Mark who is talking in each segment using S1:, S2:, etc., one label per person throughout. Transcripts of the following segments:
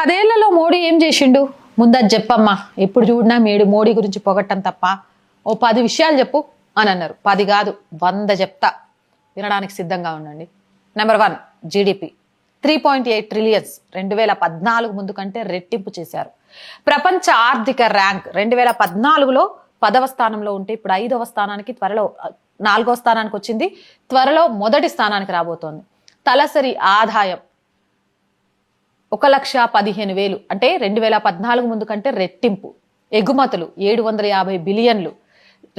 S1: 10 ఏళ్లలో మోడీ ఏం చేసిండు? ముందు చెప్పమ్మా. ఎప్పుడు చూడినా మోడీ గురించి పొగట్టం తప్ప ఓ 10 విషయాలు చెప్పు అని అన్నారు. 10 కాదు 100 చెప్తా, వినడానికి సిద్ధంగా ఉండండి. నెంబర్ 1, జీడిపి 3.8 ట్రిలియన్స్ 2014 ముందు కంటే రెట్టింపు చేశారు. ప్రపంచ ఆర్థిక ర్యాంక్ 2014లో 10వ స్థానంలో ఉంటే ఇప్పుడు 5వ స్థానానికి, త్వరలో 4వ స్థానానికి వచ్చింది. త్వరలో మొదటి స్థానానికి రాబోతోంది. తలసరి ఆదాయం 1,15,000 అంటే 2014 ముందు కంటే రెట్టింపు. ఎగుమతులు 750 బిలియన్లు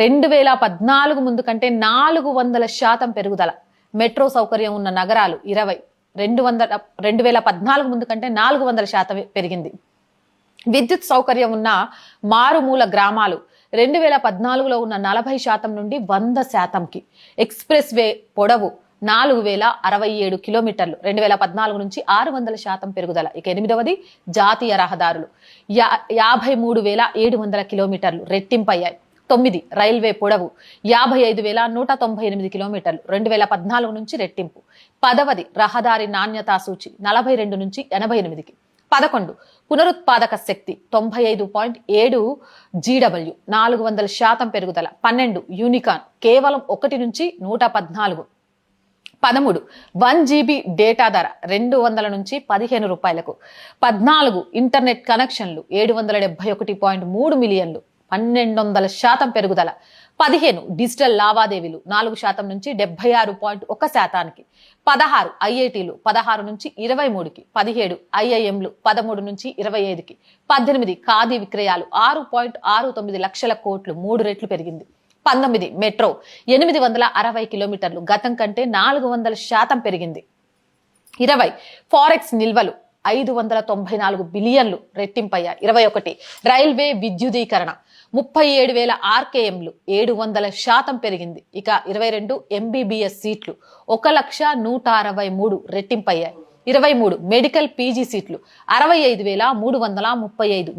S1: 2014 ముందు కంటే 400% పెరుగుదల. మెట్రో సౌకర్యం ఉన్న నగరాలు 20, 2014 ముందు కంటే 400% పెరిగింది. విద్యుత్ సౌకర్యం ఉన్న మారుమూల గ్రామాలు 2014లో ఉన్న 40% నుండి 100%కి. ఎక్స్ప్రెస్ వే పొడవు 4067 కిలోమీటర్లు 2014 నుంచి 600% పెరుగుదల. ఇక 8వది జాతీయ రహదారులు 53,700 కిలోమీటర్లు రెట్టింపయ్యాయి. 9, రైల్వే పొడవు 55,198 కిలోమీటర్లు 2014 నుంచి రెట్టింపు. 10వది రహదారి నాణ్యతా సూచి 42 నుంచి 88కి. 11, పునరుత్పాదక శక్తి 95.7 GW 400% పెరుగుదల. 12, యూనికాన్ కేవలం 1 నుంచి 114. 13, 1 GB డేటా ధర 200 నుంచి 15 రూపాయలకు. 14, ఇంటర్నెట్ కనెక్షన్లు 771.3 మిలియన్లు 1200% పెరుగుదల. 15, డిజిటల్ లావాదేవీలు 4% నుంచి 76.1%కి. 16, ఐఐటీలు 16 నుంచి 23కి. 17, ఐఐఎంలు 13 నుంచి 25కి. 18, ఖాదీ విక్రయాలు 6.69 లక్షల కోట్లు 3 రెట్లు పెరిగింది. 19, మెట్రో 860 కిలోమీటర్లు గతం కంటే 400% పెరిగింది. 20, ఫారెక్స్ నిల్వలు 594 బిలియన్లు రెట్టింపయ్యాయి. 21, రైల్వే విద్యుదీకరణ 37,000 ఆర్కేఎంలు 700% పెరిగింది. ఇక 22, MBBS సీట్లు 1,163 రెట్టింపయ్యాయి. 23, మెడికల్ పీజీ సీట్లు 65,335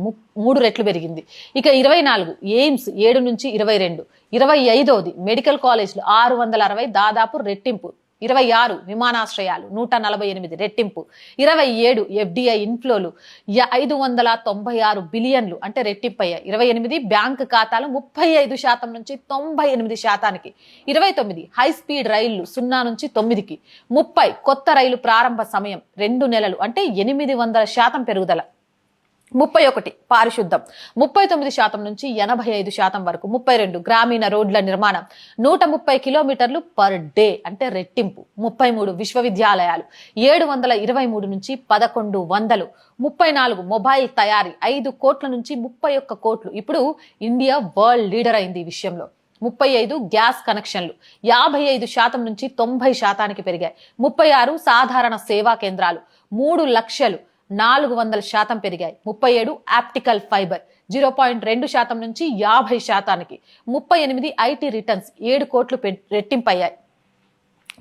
S1: 3 రెట్లు పెరిగింది. ఇక 24, ఎయిమ్స్ 7 నుంచి 22. 25వది మెడికల్ కాలేజ్లు 660 దాదాపు రెట్టింపు. 26, విమానాశ్రయాలు 148 రెట్టింపు. 27, FDI ఇన్ఫ్లోలు 596 బిలియన్లు అంటే రెట్టింపయ్యాయి. 28, బ్యాంకు ఖాతాలు 35% నుంచి 98%కి. 29, హై స్పీడ్ రైళ్లు 0 నుంచి 9కి. 30, కొత్త రైలు ప్రారంభ సమయం 2 నెలలు అంటే 800% పెరుగుదల. 31, పారిశుద్ధం 39% నుంచి 85% వరకు. 32, గ్రామీణ రోడ్ల నిర్మాణం 130 కిలోమీటర్లు పర్ డే అంటే రెట్టింపు. 33, విశ్వవిద్యాలయాలు 723 నుంచి 1100. 34, మొబైల్ తయారీ 5 కోట్ల నుంచి 31 కోట్లు. ఇప్పుడు ఇండియా వరల్డ్ లీడర్ అయింది ఈ విషయంలో. 35, గ్యాస్ కనెక్షన్లు 55% నుంచి 90%కి పెరిగాయి. 36, సాధారణ సేవా కేంద్రాలు 3,400,000% పెరిగాయి. 37, ఆప్టికల్ ఫైబర్ 0.2% నుంచి 50%కి. 38, ఐటీ రిటర్న్స్ 7 కోట్లు రెట్టింపయ్యాయి.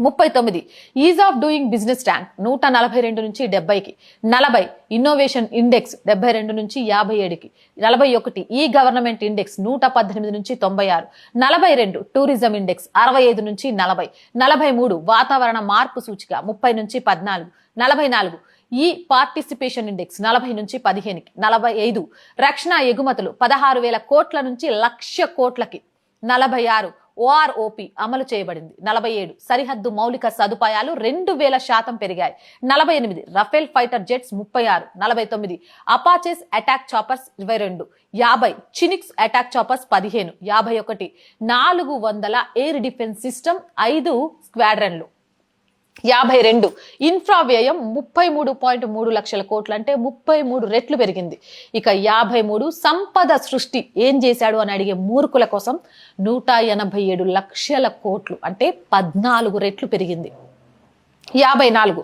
S1: 39, is of doing business rank 142 నుంచి 70కి. 40, ఇన్నోవేషన్ ఇండెక్స్ 72 నుంచి 57కి. 41, ఈ గవర్నమెంట్ ఇండెక్స్ 118 నుంచి 96. 42, టూరిజం ఇండెక్స్ 65 నుంచి 40. 43, వాతావరణ మార్పు సూచిక 30 నుంచి 14. 44, ఈ పార్టిసిపేషన్ ఇండెక్స్ 40 నుంచి 15కి. 45, రక్షణ ఎగుమతులు 16,000 కోట్ల నుంచి 1,00,000 కోట్లకి. 46, OROP అమలు చేయబడింది. 47, సరిహద్దు మౌలిక సదుపాయాలు 2000% పెరిగాయి. 48, Rafale fighter jets 36. 49, Apaches attack choppers 22. 50, Chinooks attack choppers 15. 51, 400 air defence system 5 స్క్వాడ్రన్లు. 52, ఇన్ఫ్రా వ్యయం 33.3 లక్షల కోట్లు అంటే 33 రెట్లు పెరిగింది. ఇక 53, సంపద సృష్టి ఏం చేశాడు అని అడిగే మూర్ఖుల కోసం 187 లక్షల కోట్లు అంటే 14 రెట్లు పెరిగింది. 54,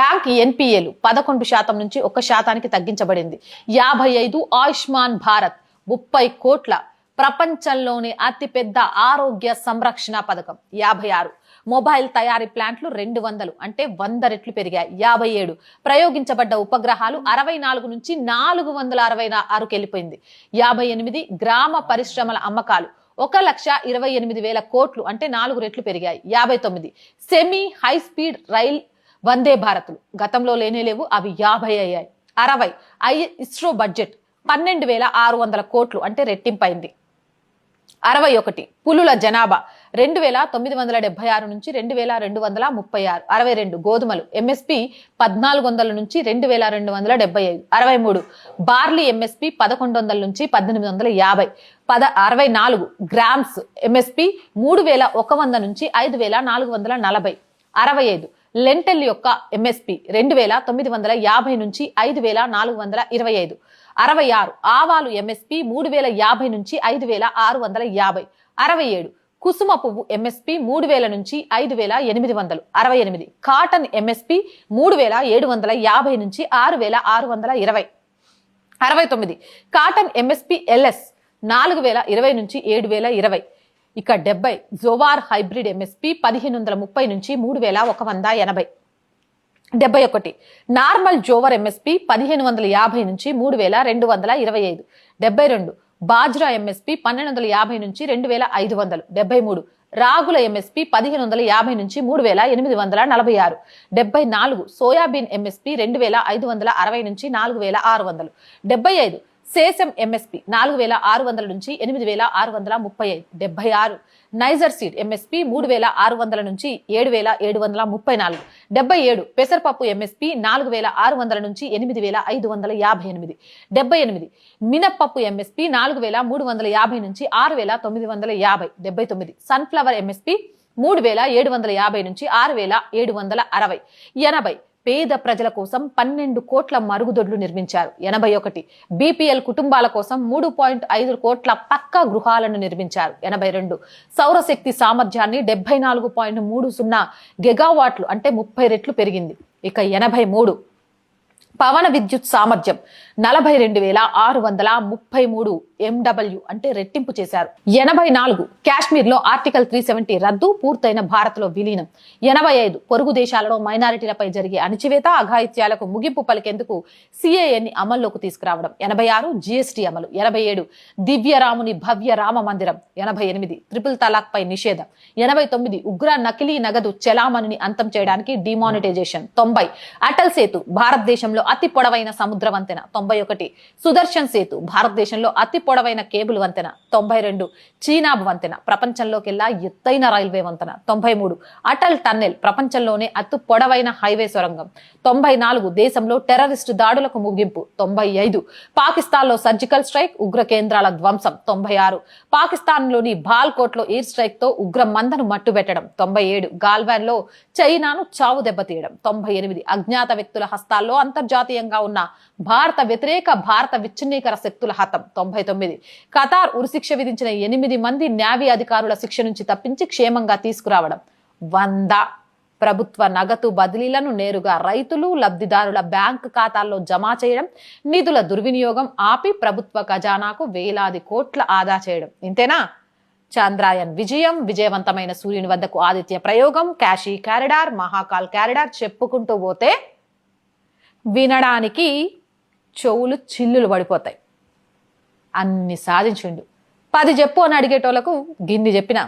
S1: బ్యాంక్ ఎన్పిఏలు 11% నుంచి 1%కి తగ్గించబడింది. 55, ఆయుష్మాన్ భారత్ 30 కోట్ల ప్రపంచంలోని అతిపెద్ద ఆరోగ్య సంరక్షణ పథకం. 56, మొబైల్ తయారీ ప్లాంట్లు 200 అంటే 100 రెట్లు పెరిగాయి. 57, ప్రయోగించబడ్డ ఉపగ్రహాలు 64 నుంచి 466కి వెళ్ళిపోయింది. 58, గ్రామ పరిశ్రమల అమ్మకాలు 1,28,000 కోట్లు అంటే 4 రెట్లు పెరిగాయి. 59, సెమీ హై స్పీడ్ రైల్ వందే భారత్లు గతంలో లేనేలేవు, అవి 50 అయ్యాయి. 60 ఇస్రో బడ్జెట్ 12,600 కోట్లు అంటే రెట్టింపైంది. 61 పులుల జనాభా 2,976 నుంచి 2,236. 62 గోధుమలు ఎంఎస్పి 1,400 నుంచి 2,275. 63 బార్లీ ఎంఎస్పి 1,100 నుంచి 1,850. 64 గ్రామ్స్ ఎంఎస్పి 3,100 నుంచి 5,440. 65 లెంటెల్ యొక్క ఎంఎస్పి 2,950 నుంచి 5,425. 66 ఆవాలు ఎంఎస్పి 3,050 నుంచి 5,650. 67 కుసుమ పువ్వు ఎంఎస్పి 3,000 నుంచి 5,800. 68 కాటన్ ఎంఎస్పి 3,750 నుంచి 6,620. 69 కాటన్ ఎంఎస్పి ఎల్ఎస్ 4,020 నుంచి 7,020. ఇక 70 జోవార్ హైబ్రిడ్ ఎంఎస్పి 1,530 నుంచి 3,180. 71 నార్మల్ జోవర్ ఎంఎస్పి 1,550 నుంచి 3,225. 72 బాజ్రా ఎంఎస్పి 1,250 నుంచి 2,500. 73 రాగుల ఎంఎస్పి 1,550 నుంచి 3,846. 74 సోయాబీన్ ఎంఎస్పి 2,560 నుంచి 4,600. 75 సేసం ఎంఎస్పి 4,600 నుంచి 8,635. 76 నైజర్ సీడ్ ఎంఎస్పి 3,600 నుంచి 7,734. 77 పెసరపప్పు ఎంఎస్పి 4,600 నుంచి 8,558. 78 మినప్పప్పు ఎంఎస్పి 4,350 నుంచి 6,950. 79 సన్ఫ్లవర్ ఎంఎస్పి 3,750 నుంచి 6,760. 80 పేద ప్రజల కోసం 12 కోట్ల మరుగుదొడ్లు నిర్మించారు. 81 బీపీఎల్ కుటుంబాల కోసం 3.5 కోట్ల పక్కా గృహాలను నిర్మించారు. 82 సౌరశక్తి సామర్థ్యాన్ని 74.30 గిగావాట్లు అంటే 30 రెట్లు పెరిగింది. ఇక 83 పవన విద్యుత్ సామర్థ్యం 42,633 MW అంటే రెట్టింపు చేశారు. 84 కాశ్మీర్ లో ఆర్టికల్ 370 రద్దు, పూర్తయిన భారత్ లో విలీనం. 85 పొరుగు దేశాలలో మైనారిటీలపై జరిగే అణచివేత, అఘాయిత్యాలకు ముగింపు పలికేందుకు సిఏఏని అమల్లోకి తీసుకురావడం. 86 జిఎస్టీ అమలు. 87 దివ్యరాముని భవ్య రామ మందిరం. 88 ట్రిపుల్ తలాక్ పై నిషేధం. 89 ఉగ్ర నకిలీ నగదు చలామణిని అంతం చేయడానికి డిమానిటైజేషన్. 90 అటల్ సేతు భారతదేశంలో అతి పొడవైన సముద్ర వంతెన. 91 సుదర్శన్ సేతు భారతదేశంలో అతి పొడవైన కేబుల్ వంతెన. 92 చీనాబ్ వంతెన ప్రపంచంలోకెల్లా ఎత్తైన రైల్వే వంతెన. 93 అటల్ టన్నెల్ ప్రపంచంలోనే అతి పొడవైన హైవే సొరంగం. 94 దేశంలో టెర్రరిస్టు దాడులకు ముగింపు. 95 పాకిస్తాన్ లో సర్జికల్ స్ట్రైక్, ఉగ్ర కేంద్రాల ధ్వంసం. 96 పాకిస్తాన్ లోని బాల్కోట్ లో ఎయిర్ స్ట్రైక్ తో ఉగ్ర మందను మట్టుబెట్టడం. 97 గాల్వాన్ లో చైనాను చావు దెబ్బతీయడం. 98 అజ్ఞాత వ్యక్తుల హస్తాల్లో అంతర్జాతీయంగా ఉన్న భారత వ్యతిరేక భారత విచ్ఛిన్నీకర శక్తుల హతం. 99 ఖతార్ ఉరిశిక్ష విధించిన 8 మంది నేవీ అధికారుల శిక్ష నుంచి తప్పించి క్షేమంగా తీసుకురావడం. 100 ప్రభుత్వ నగదు బదిలీలను నేరుగా రైతులు, లబ్ధిదారుల బ్యాంక్ ఖాతాల్లో జమ చేయడం, నిధుల దుర్వినియోగం ఆపి ప్రభుత్వ ఖజానాకు వేలాది కోట్ల ఆదా చేయడం. ఇంతేనా? చంద్రయాన్ విజయం, విజయవంతమైన సూర్యుని వద్దకు ఆదిత్య ప్రయోగం, కాశీ కారిడార్, మహాకాల్ కారిడార్ చెప్పుకుంటూ పోతే వినడానికి చెవులు చిల్లులు పడిపోతాయి. అన్ని సాధించిండు. 10 చెప్పు అని అడిగేటోళ్లకు గిన్ని చెప్పిన